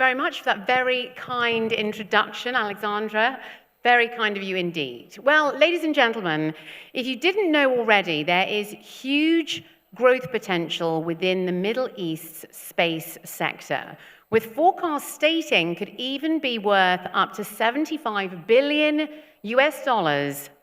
very much for that very kind introduction, Alexandra. Very kind of you indeed. Well, ladies and gentlemen, if you didn't know already, there is huge growth potential within the Middle East's space sector, with forecasts stating could even be worth up to $75 billion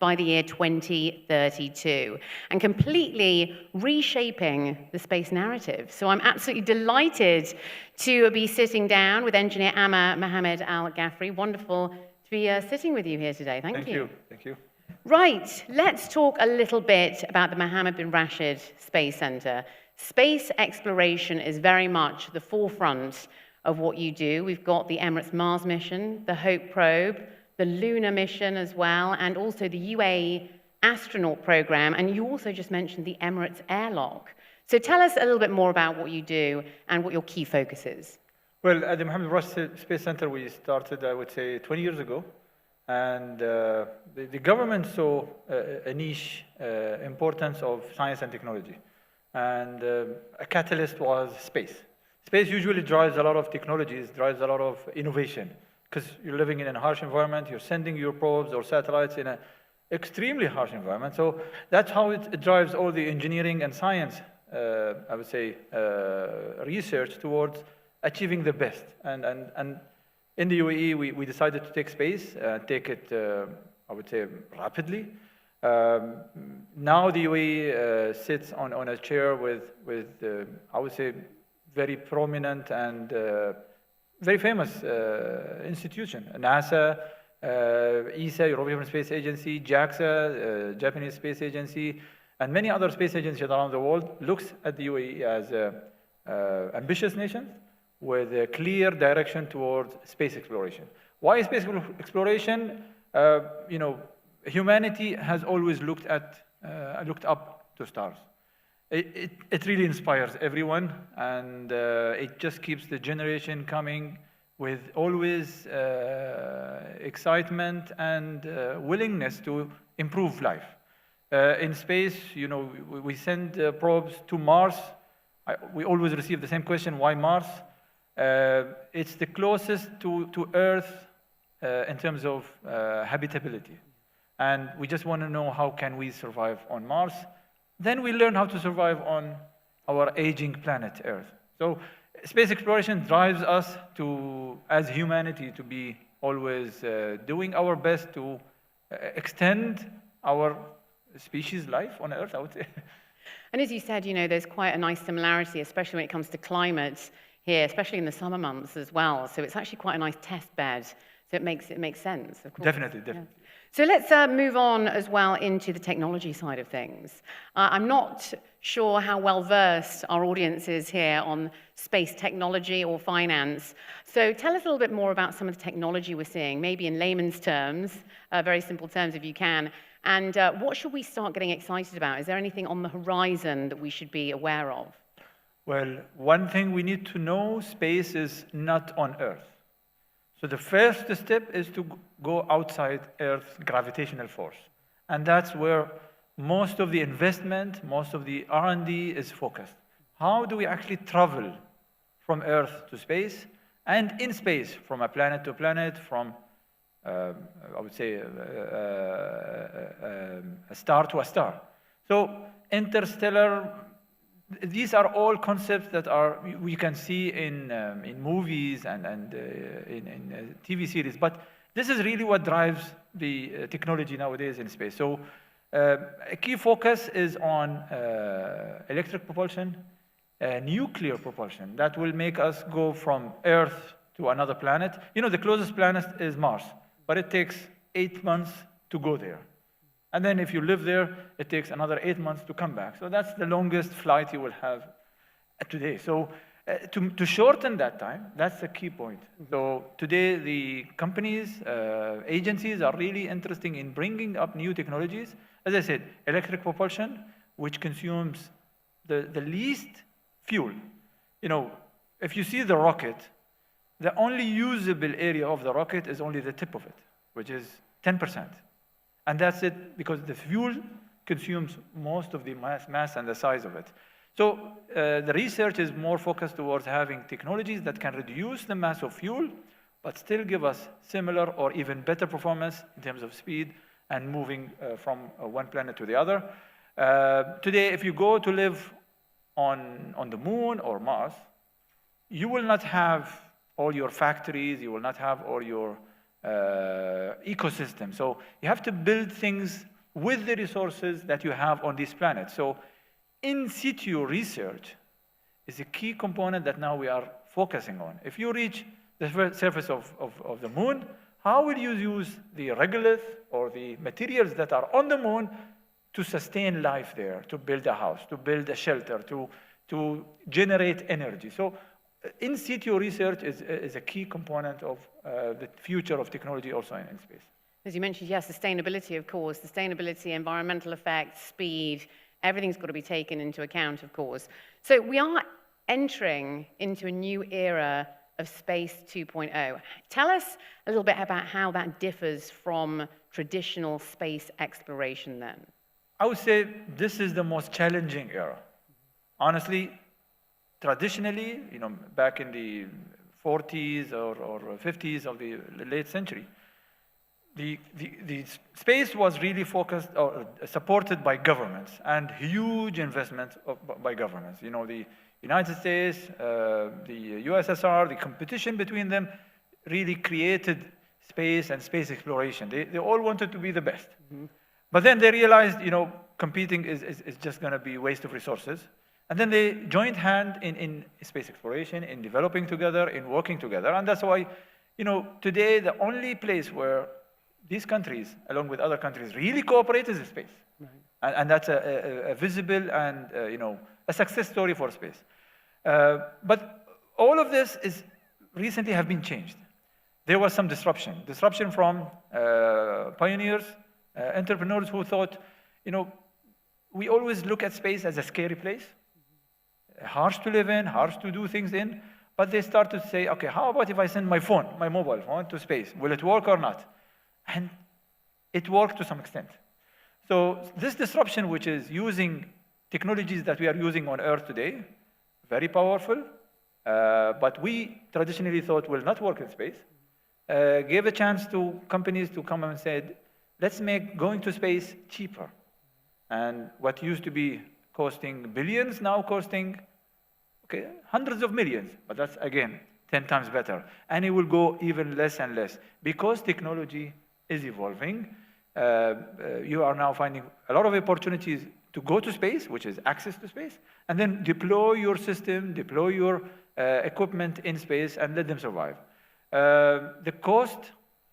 by the year 2032, and completely reshaping the space narrative. So I'm absolutely delighted to be sitting down with engineer Amr Mohammed Al-Ghafri. Wonderful to be sitting with you here today. Thank you. Thank you. Right, let's talk a little bit about the Mohammed bin Rashid Space Center. Space exploration is very much the forefront of what you do. We've got the Emirates Mars mission, the Hope probe, the lunar mission as well, and also the UAE astronaut program. And you also just mentioned the Emirates airlock. So tell us a little bit more about what you do and what your key focus is. Well, at the Mohammed bin Rashid Space Center, we started, I would say, 20 years ago. And the government saw a niche importance of science and technology. And a catalyst was space. Space usually drives a lot of technologies, drives a lot of innovation, because you're living in a harsh environment, you're sending your probes or satellites in an extremely harsh environment. So that's how it drives all the engineering and science, I would say, research towards achieving the best. And in the UAE, we decided to take space, take it, I would say, rapidly. Now the UAE sits on a chair with I would say, very prominent and very famous institution. NASA, ESA, European Space Agency, JAXA, Japanese Space Agency, and many other space agencies around the world looks at the UAE as an ambitious nation with a clear direction towards space exploration. Why space exploration? Humanity has always looked up to stars. It really inspires everyone, and it just keeps the generation coming with always excitement and willingness to improve life. In space, we send probes to Mars. We always receive the same question, why Mars? It's the closest to Earth in terms of habitability. And we just want to know how can we survive on Mars. Then we learn how to survive on our aging planet Earth. So space exploration drives us to, as humanity, to be always doing our best to extend our species' life on Earth, I would say. And as you said, there's quite a nice similarity, especially when it comes to climate here, especially in the summer months as well. So it's actually quite a nice test bed. So it makes sense, of course. Definitely. Yeah. So let's move on as well into the technology side of things. I'm not sure how well versed our audience is here on space technology or finance. So tell us a little bit more about some of the technology we're seeing, maybe in layman's terms, very simple terms if you can. And what should we start getting excited about? Is there anything on the horizon that we should be aware of? Well, one thing we need to know, space is not on Earth. So the first step is to go outside Earth's gravitational force. And that's where most of the investment, most of the R&D is focused. How do we actually travel from Earth to space, and in space, from a planet to planet, from, I would say, a star to a star. So interstellar, these are all concepts that we can see in movies and in TV series, but this is really what drives the technology nowadays in space. So a key focus is on electric propulsion, nuclear propulsion. That will make us go from Earth to another planet. The closest planet is Mars, but it takes 8 months to go there. And then if you live there, it takes another 8 months to come back. So that's the longest flight you will have today. So to shorten that time, that's the key point. So today, the companies, agencies are really interested in bringing up new technologies. As I said, electric propulsion, which consumes the least fuel. If you see the rocket, the only usable area of the rocket is only the tip of it, which is 10%. And that's it, because the fuel consumes most of the mass and the size of it. So the research is more focused towards having technologies that can reduce the mass of fuel, but still give us similar or even better performance in terms of speed and moving from one planet to the other. Today, if you go to live on the moon or Mars, you will not have all your factories, you will not have all your ecosystem. So you have to build things with the resources that you have on this planet. So in situ research is a key component that now we are focusing on. If you reach the surface of the moon, how will you use the regolith or the materials that are on the moon to sustain life there, to build a house, to build a shelter, to generate energy? So in situ research is a key component of the future of technology also in space. As you mentioned, yes, sustainability, of course. Sustainability, environmental effects, speed, everything's got to be taken into account, of course. So we are entering into a new era of Space 2.0. Tell us a little bit about how that differs from traditional space exploration then. I would say this is the most challenging era. Honestly, traditionally, back in the 40s or 50s of the late century, the space was really focused or supported by governments and huge investments by governments. The United States, the USSR, the competition between them really created space and space exploration. They all wanted to be the best. Mm-hmm. But then they realized, competing is just going to be a waste of resources. And then they joined hand in space exploration, in developing together, in working together. And that's why, today the only place where these countries, along with other countries, really cooperate is space. Right. And that's a visible and, a success story for space. But all of this is recently have been changed. There was some disruption from pioneers, entrepreneurs who thought, we always look at space as a scary place, harsh to live in, harsh to do things in, but they started to say, okay, how about if I send my mobile phone to space? Will it work or not? And it worked to some extent. So this disruption, which is using technologies that we are using on Earth today, very powerful, but we traditionally thought will not work in space, gave a chance to companies to come and said, let's make going to space cheaper. And what used to be costing billions, now costing hundreds of millions, but that's, again, 10 times better. And it will go even less and less because technology is evolving. You are now finding a lot of opportunities to go to space, which is access to space, and then deploy your system, deploy your equipment in space, and let them survive. The cost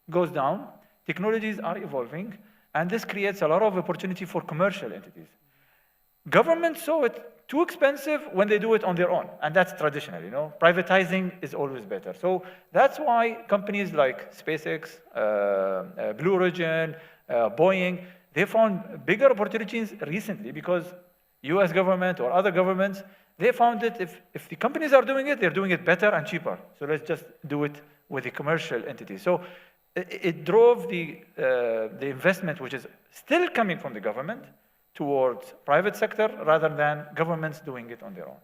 goes down, technologies are evolving, and this creates a lot of opportunity for commercial entities. Governments saw it too expensive when they do it on their own, and that's traditional, Privatizing is always better. So that's why companies like SpaceX, Blue Origin, Boeing, they found bigger opportunities recently because US government or other governments, they found that if the companies are doing it, they're doing it better and cheaper. So let's just do it with the commercial entities. So it drove the investment, which is still coming from the government, towards private sector rather than governments doing it on their own.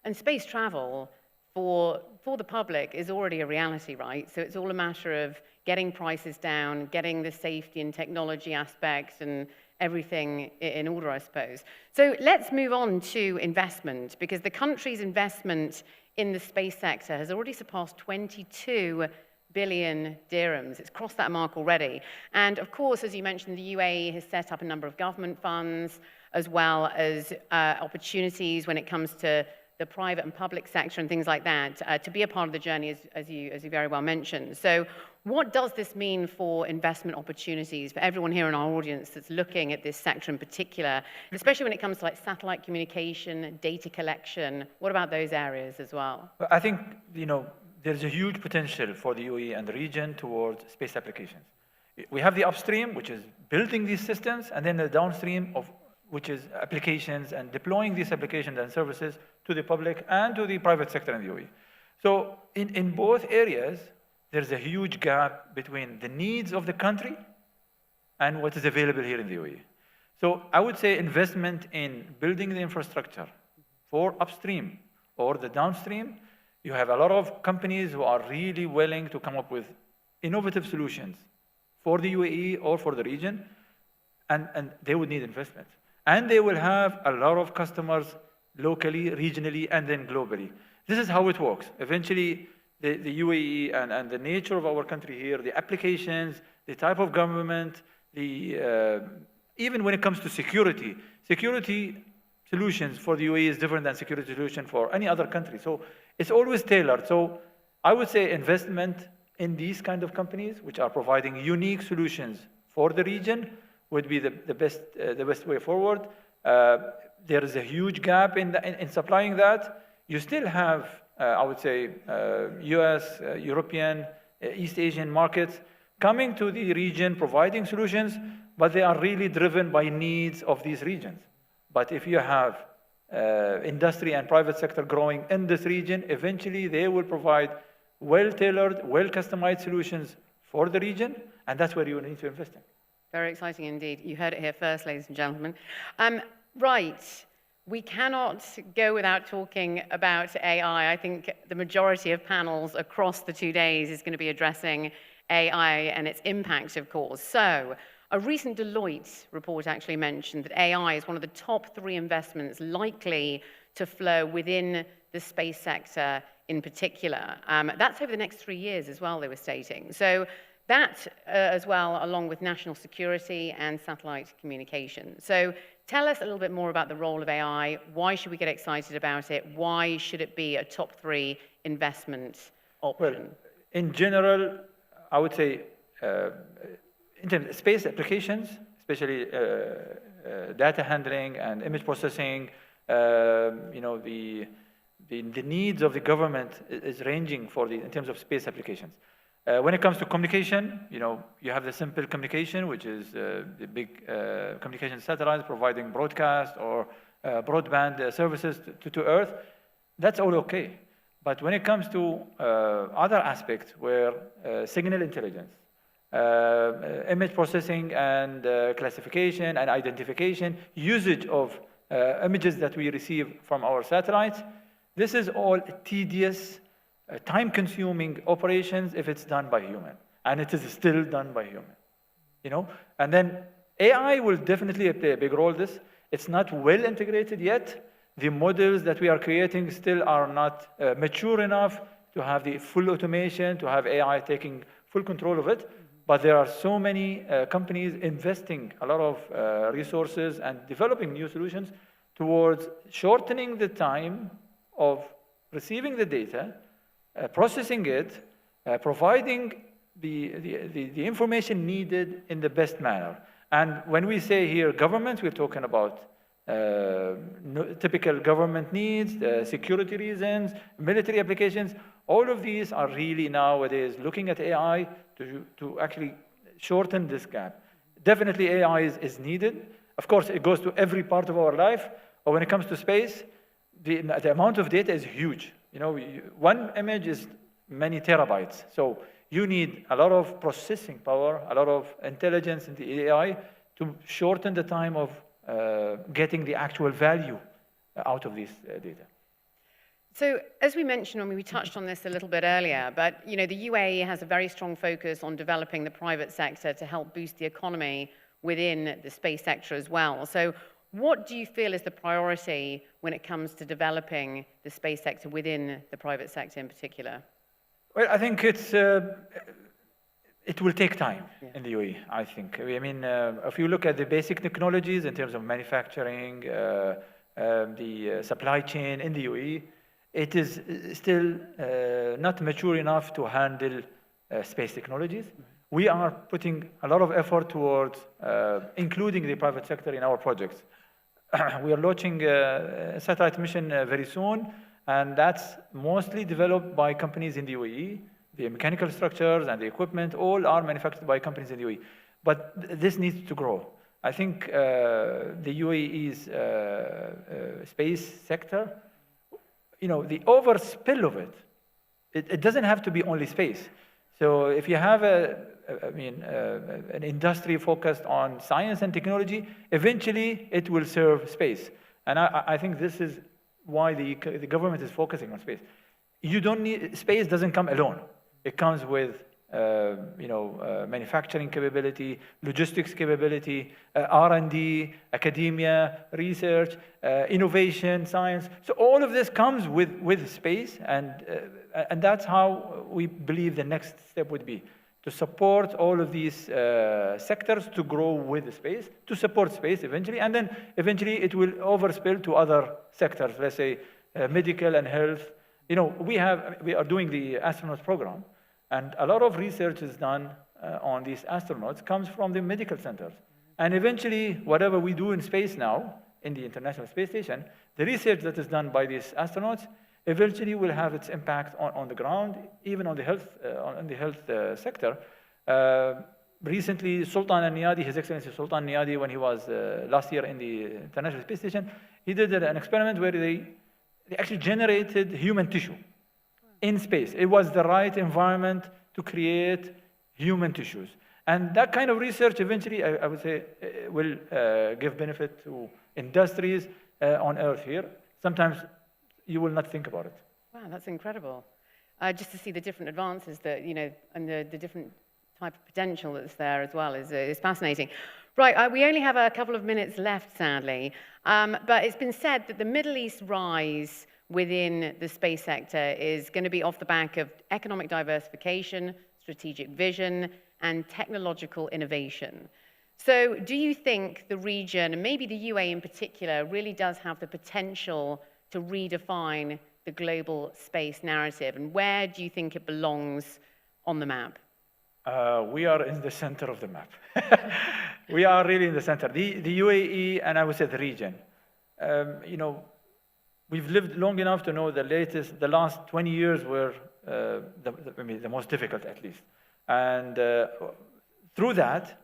And space travel for the public is already a reality, right? So it's all a matter of getting prices down, getting the safety and technology aspects and everything in order, I suppose. So let's move on to investment, because the country's investment in the space sector has already surpassed 22 billion dirhams. It's crossed that mark already. And of course, as you mentioned, the UAE has set up a number of government funds, as well as opportunities when it comes to the private and public sector and things like that, to be a part of the journey, as you very well mentioned. So what does this mean for investment opportunities for everyone here in our audience that's looking at this sector in particular, especially when it comes to like satellite communication, data collection? What about those areas as well? I think, there's a huge potential for the UAE and the region towards space applications. We have the upstream, which is building these systems, and then the downstream which is applications and deploying these applications and services to the public and to the private sector in the UAE. So in both areas, there's a huge gap between the needs of the country and what is available here in the UAE. So I would say investment in building the infrastructure for upstream or the downstream, you have a lot of companies who are really willing to come up with innovative solutions for the UAE or for the region, and they would need investment. And they will have a lot of customers locally, regionally, and then globally. This is how it works. Eventually, the UAE and the nature of our country here, the applications, the type of government, even when it comes to security solutions for the UAE is different than security solution for any other country. So it's always tailored. So I would say investment in these kind of companies, which are providing unique solutions for the region, would be the best way forward. There is a huge gap in supplying that. You still have, I would say, US, European, East Asian markets coming to the region, providing solutions, but they are really driven by needs of these regions. But if you have industry and private sector growing in this region, eventually they will provide well-tailored, well-customized solutions for the region, and that's where you need to invest in. Very exciting indeed. You heard it here first, ladies and gentlemen. Right. We cannot go without talking about AI. I think the majority of panels across the 2 days is going to be addressing AI and its impact, of course. So, a recent Deloitte report actually mentioned that AI is one of the top 3 investments likely to flow within the space sector in particular. That's over the next 3 years as well, they were stating. So that as well, along with national security and satellite communication. So tell us a little bit more about the role of AI. Why should we get excited about it? Why should it be a top 3 investment option? Well, in general, I would say in terms of space applications, especially data handling and image processing, the needs of the government is ranging in terms of space applications. When it comes to communication, you have the simple communication, which is the big communication satellites providing broadcast or broadband services to Earth. That's all okay. But when it comes to other aspects where signal intelligence, image processing and classification and identification, usage of images that we receive from our satellites, this is all tedious, time-consuming operations if it's done by human, and it is still done by human. And then AI will definitely play a big role in this. It's not well integrated yet. The models that we are creating still are not mature enough to have the full automation, to have AI taking full control of it. But there are so many companies investing a lot of resources and developing new solutions towards shortening the time of receiving the data, processing it, providing the information needed in the best manner. And when we say here government, we're talking about typical government needs, security reasons, military applications. All of these are really nowadays looking at AI to actually shorten this gap. Definitely AI is needed. Of course, it goes to every part of our life. But when it comes to space, the amount of data is huge. One image is many terabytes. So you need a lot of processing power, a lot of intelligence in the AI to shorten the time of getting the actual value out of this data. So, as we mentioned, we touched on this a little bit earlier, but the UAE has a very strong focus on developing the private sector to help boost the economy within the space sector as well. So, what do you feel is the priority when it comes to developing the space sector within the private sector in particular? Well, I think it will take time in the UAE, I think. I mean, if you look at the basic technologies in terms of manufacturing, the supply chain in the UAE, it is still not mature enough to handle space technologies. We are putting a lot of effort towards including the private sector in our projects. We are launching a satellite mission very soon, and that's mostly developed by companies in the UAE. The mechanical structures and the equipment all are manufactured by companies in the UAE. But this needs to grow. I think the UAE's space sector, the overspill of it doesn't have to be only space. So if you have an industry focused on science and technology, eventually it will serve space. And I think this is why the government is focusing on space. You don't need, space doesn't come alone. It comes with manufacturing capability, logistics capability, R&D, academia, research, innovation, science. So all of this comes with space, and that's how we believe the next step would be, to support all of these sectors to grow with the space, to support space eventually, and then eventually it will overspill to other sectors, let's say medical and health. We are doing the astronauts program, and a lot of research is done on these astronauts comes from the medical centers. And eventually, whatever we do in space now, in the International Space Station, the research that is done by these astronauts eventually will have its impact on the ground, even on the health sector. Recently, Sultan al-Niyadi, His Excellency Sultan al-Niyadi, when he was last year in the International Space Station, he did an experiment where they actually generated human tissue in space. It was the right environment to create human tissues. And that kind of research eventually, I would say, will give benefit to industries on Earth here. Sometimes you will not think about it. Wow, that's incredible. Just to see the different advances that, and the different type of potential that's there as well is fascinating. Right, we only have a couple of minutes left, sadly. But it's been said that the Middle East rise within the space sector is going to be off the back of economic diversification, strategic vision, and technological innovation. So do you think the region, and maybe the UAE in particular, really does have the potential to redefine the global space narrative? And where do you think it belongs on the map? We are in the center of the map. We are really in the center. The UAE, and I would say the region, we've lived long enough to know the last 20 years were the most difficult, at least. And through that,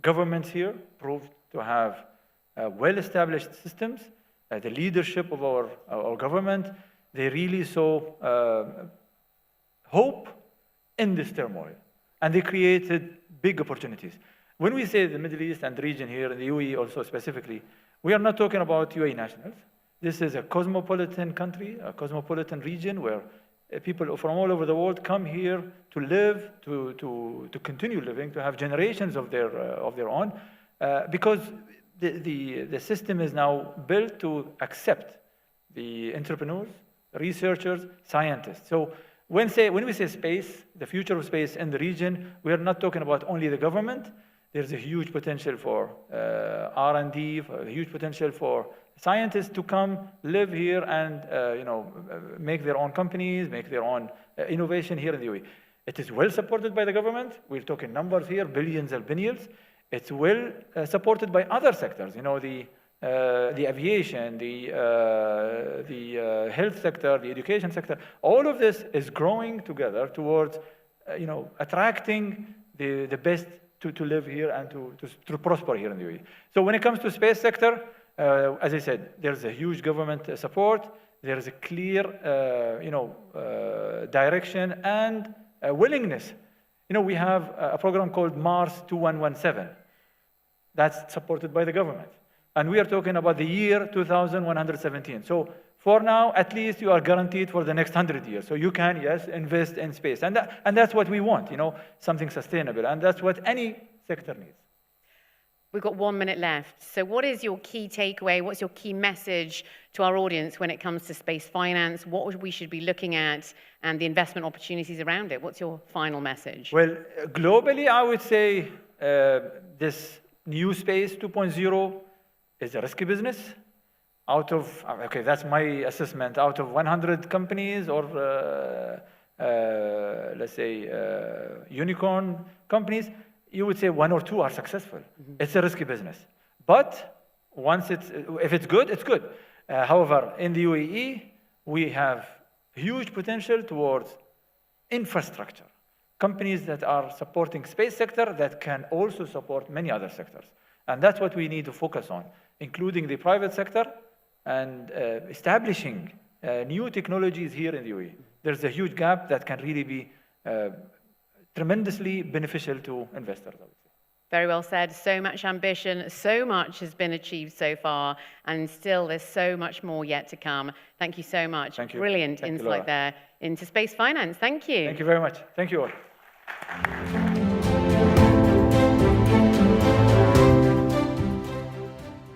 governments here proved to have well-established systems. The leadership of our government, they really saw hope in this turmoil. And they created big opportunities. When we say the Middle East and the region here, and the UAE also specifically, we are not talking about UAE nationals. This is a cosmopolitan country, a cosmopolitan region where people from all over the world come here to live, to continue living, to have generations of their own, because the system is now built to accept the entrepreneurs, researchers, scientists. So when we say space, the future of space in the region, we are not talking about only the government. There's a huge potential for R&D, a huge potential for scientists to come live here and make their own companies, make their own innovation here in the UAE. It is well supported by the government. We're talking numbers here, billions and billions. It's well supported by other sectors. The aviation, the health sector, the education sector. All of this is growing together towards attracting the best to live here and to prosper here in the UAE. So when it comes to space sector, as I said, there's a huge government support. There is a clear, direction and willingness. We have a program called Mars 2117. That's supported by the government. And we are talking about the year 2117. So for now, at least you are guaranteed for the next 100 years. So you can, yes, invest in space. And that's what we want, something sustainable. And that's what any sector needs. We've got 1 minute left. So what is your key takeaway? What's your key message to our audience when it comes to space finance? What we should be looking at and the investment opportunities around it? What's your final message? Well, globally, I would say this new space 2.0 is a risky business. That's my assessment. Out of 100 companies or, let's say, unicorn companies, you would say 1 or 2 are successful. Mm-hmm. It's a risky business. But if it's good, it's good. However, in the UAE, we have huge potential towards infrastructure. Companies that are supporting space sector that can also support many other sectors. And that's what we need to focus on, including the private sector and establishing new technologies here in the UAE. There's a huge gap that can really be tremendously beneficial to investors, I would say. Very well said. So much ambition, so much has been achieved so far, and still there's so much more yet to come. Thank you so much. Thank you. Brilliant Thank you, insight Laura. there into space finance. Thank you. Thank you very much. Thank you all.